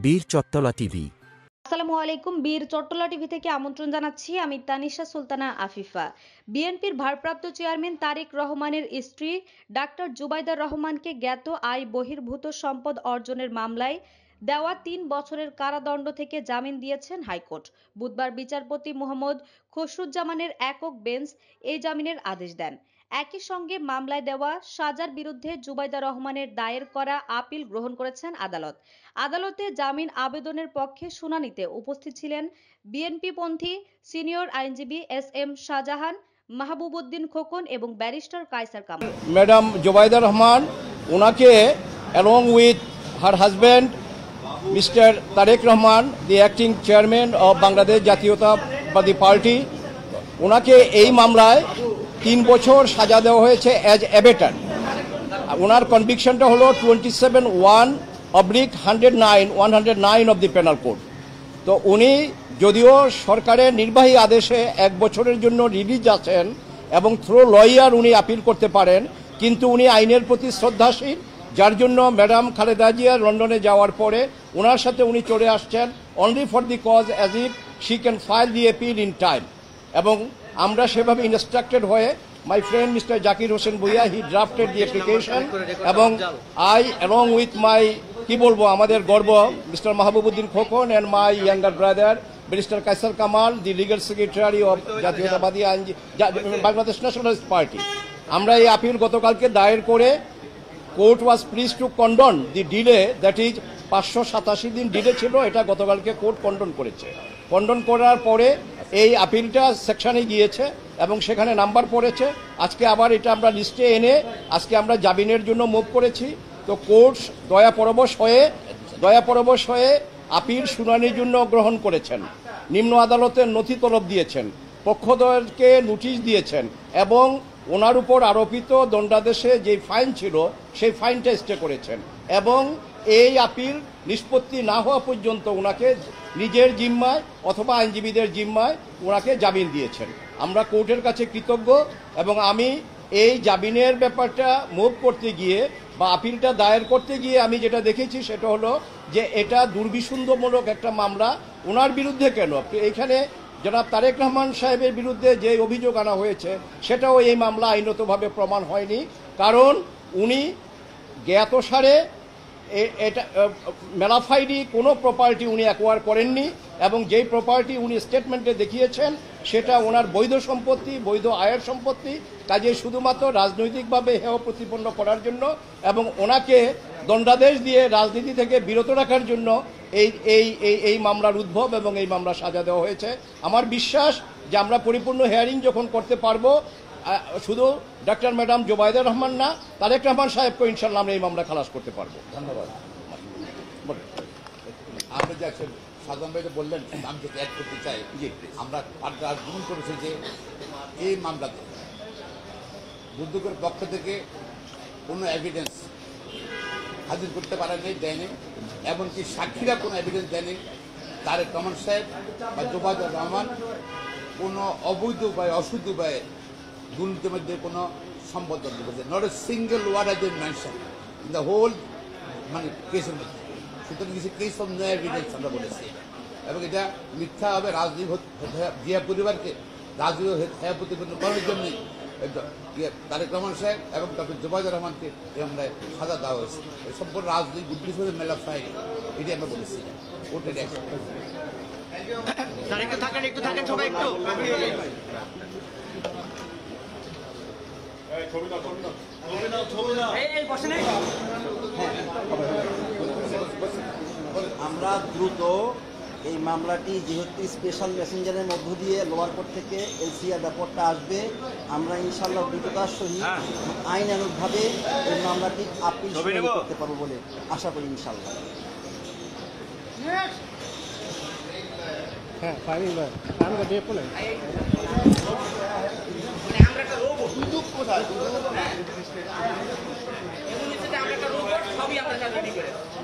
বীর চট্টলা টিভি। আসসালামু আলাইকুম। বীর চট্টলা টিভি থেকে আমন্ত্রণ জানাচ্ছি আমি তানিশা সুলতানা আফিফা। বিএনপির ভারপ্রাপ্ত চেয়ারম্যান তারেক রহমানের স্ত্রী ডাক্তার জুবাইদা রহমানকে জ্ঞাত আয় বহির্ভূত সম্পদ অর্জনের মামলায় দেওয়া ৩ বছরের কারাদণ্ড থেকে জামিন দিয়েছেন হাইকোর্ট। বুধবার বিচারপতি মোহাম্মদ খসরুজ্জামানের একক বেঞ্চ এই জামিনের আদেশ দেন। একই সঙ্গে মামলায় দেওয়া সাজার বিরুদ্ধে জুবাইদা রহমানের দায়ের করা আপিল গ্রহণ করেছেন আদালত। আদালতে জামিন আবেদনের পক্ষে শুনানিতে উপস্থিত ছিলেন বিএনপিপন্থী সিনিয়র আইনজীবী এস.এম. শাহজাহান, মাহবুবউদ্দিন খোকন এবং ব্যারিস্টার কায়সার কামাল। ম্যাডাম জুবাইদা রহমান ওনাকে along with her husband Mr. Tarek Rahman, the acting chairman of Bangladesh জাতীয়তাবাদী পার্টি, ওনাকে এই মামলায় 3 বছর সাজা দেওয়া হয়েছে অ্যাজ অ্যাবেটার। ওনার কনভিকশনটা হলো 27(1)/109 অব দি পেনাল কোড। তো উনি যদিও সরকারের নির্বাহী আদেশে 1 বছরের জন্য রিলিজ আছেন এবং থ্রো লয়ার উনি আপিল করতে পারেন, কিন্তু উনি আইনের প্রতি শ্রদ্ধাশীল, যার জন্য ম্যাডাম খালেদা জিয়া লন্ডনে যাওয়ার পরে ওনার সাথে উনি চলে আসছেন only for the cause as if she can file the appeal in time. এবং আমরা সেভাবে ইনস্ট্রাক্টেড হয়ে my friend mister Zakir Hossain Bhuiya he drafted the application এবং আই অ্যালং উইথ মাই কি বলবো আমাদের গর্ব mister Mahbubuddin Khokon and my younger brother barrister Kaiser Kamal, the legal secretary of Jatiyatabadi Bangladesh nationalist party, আমরা এই আপিল গতকালকে দায়ের করে court was please two condone the delay, that is 587 দিন ডিলে ছিল, এটা গতকালকে কোর্ট কন্ডন করেছে। কন্ডন করার পরে এই আপিলটা সেকশনে গিয়েছে এবং সেখানে নাম্বার পড়েছে। আজকে আবার এটা আমরা লিস্টে এনে আজকে আমরা জামিনের জন্য মুভ করেছি। তো কোর্ট দয়াপরবশ হয়ে আপিল শুনানির জন্য গ্রহণ করেছেন, নিম্ন আদালতের নথি তলব দিয়েছেন, পক্ষদ্বয়কে নোটিশ দিয়েছেন এবং ওনার উপর আরোপিত দণ্ডাদেশে যে ফাইন ছিল সেই ফাইনটা স্টে করেছেন এবং এই আপিল নিষ্পত্তি না হওয়া পর্যন্ত ওনাকে নিজের জিম্মায় অথবা আইনজীবীদের জিম্মায় ওনাকে জামিন দিয়েছেন। আমরা কোর্টের কাছে কৃতজ্ঞ এবং আমি এই জামিনের ব্যাপারটা মুভ করতে গিয়ে বা আপিলটা দায়ের করতে গিয়ে আমি যেটা দেখেছি সেটা হলো যে এটা দুর্বিসন্ধমূলক একটা মামলা। ওনার বিরুদ্ধে কেন, এইখানে জনাব তারেক রহমান সাহেবের বিরুদ্ধে যে অভিযোগ আনা হয়েছে সেটাও এই মামলা আইনতভাবে প্রমাণ হয়নি, কারণ উনি জ্ঞাতসারে এটা মেলাফাইডি কোনো প্রপার্টি উনি অ্যাকোয়ার করেননি এবং যেই প্রপার্টি উনি স্টেটমেন্টে দেখিয়েছেন সেটা ওনার বৈধ সম্পত্তি, বৈধ আয়ের সম্পত্তি। কাজে শুধুমাত্র রাজনৈতিকভাবে হেয় প্রতিপন্ন করার জন্য এবং ওনাকে দণ্ডাদেশ দিয়ে রাজনীতি থেকে বিরত রাখার জন্য এই মামলার উদ্ভব এবং এই মামলা সাজা দেওয়া হয়েছে। আমার বিশ্বাস যে আমরা পরিপূর্ণ হিয়ারিং যখন করতে পারবো, শুধু ডাক্তার ম্যাডাম জুবাইদা রহমান না, তারেক রহমান সাহেবকে ইনশাল্লাহ আমরা এই মামলা খালাস করতে পারবো। ধন্যবাদ। আপনি যে সাধারণ ভাই বললেন, আমি যদি অ্যাড করতে চাই, আমরা আর্গুমেন্ট করেছি যে এই মামলাতে দুদকের পক্ষ থেকে কোনো এভিডেন্স হাজির করতে পারেনি, দেয়নি, এমনকি সাক্ষীরা কোনো এভিডেন্স দেয়নি। তারেক রহমান সাহেব বা জুবাইদা রহমান কোনো অবৈধ উপায়ে অশুদ্ধ উপায়ে দুর্নীতির মধ্যে কোনো সম্বোধন করেছে, not a single word I did mention in the whole কেসের মধ্যে। সুতরাং কিছু কেস অফ নো এভিডেন্স আমরা বলেছি এবং এটা মিথ্যা হবে রাজনীতি জিয়া পরিবারকে রাজনীতি হেয় প্রতিপন্ন করার জন্যই তারেক রহমান সাহেব এবং ডক্টর জুবাইদা রহমানকে আমরা সাজা দেওয়া হয়েছে। সম্পূর্ণ রাজনৈতিক উদ্দেশ্যে মেলা ফাইল, এটি আমরা বলেছি কোর্টের আমরা দ্রুত এই মামলাটি যেহেতু স্পেশাল মেসেঞ্জারের মধ্য দিয়ে লোয়ার কোর্ট থেকে এলসিআর ব্যাপারটা আসবে, আমরা ইনশাল্লাহ দ্রুততার সহিত আইনানুগভাবে এই মামলাটি আপিল করতে পারবো বলে আশা করি ইনশাল্লাহ। হ্যাঁ, ফাইনাল আমরা দিয়ে বলে আমরা একটা রোবট কোথায়